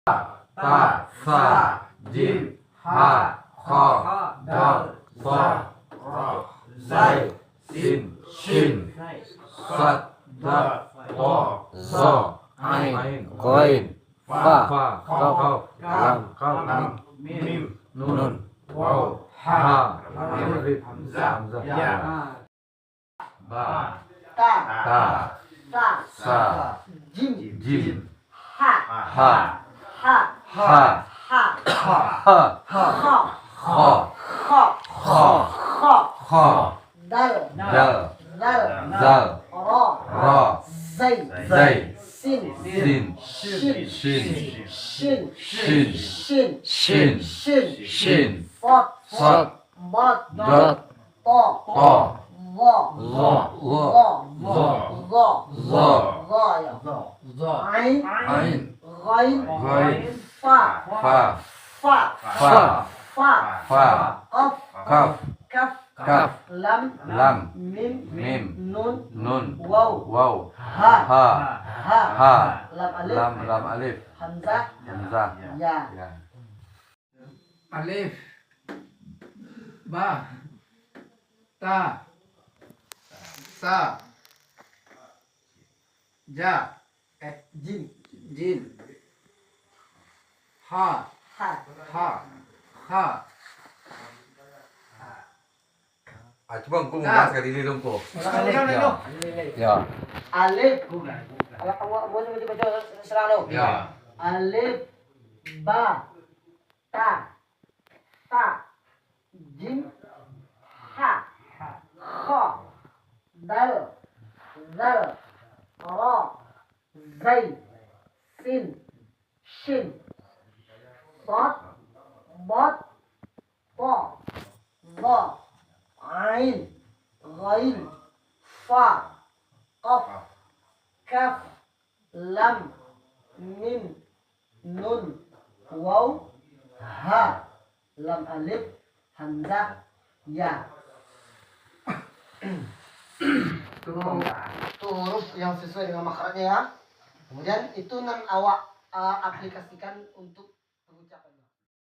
ta, sa, jim, ha, kha, dal, sa, ra, zai, sin, shin, sad, dal, ta, za, ain, qain, fa, kaf, lam, mim, nun, waw, ha, alif, hamzah, ya, ba, ta, sa, jim, ha, ha, ha, kha, dal, dal, zal, ra, zai, sin, shin, shin, sad, dal, ta, ain, ghain, fa, kaf, lam, mim, nun, waw, ha, lam, alif, hamzah, ya. Alif, ba, ta, sa, ja, Jim, jin, ha, ha. Coba engkau ngomong sekali ini dong kok. Ya. alif, kalau kamu mau baca serang lo. Ya. Alif, ba, ta, jim, ha, kha, dal, zal, ra, zai, sin, shin, sad, bad, ta, za, ain, ghain, fa, kaf, lam, mim, nun, waw, ha, lam alif, hamzah, ya. Itu huruf yang sesuai dengan makhrajnya ya. Kemudian itu awak aplikasikan untuk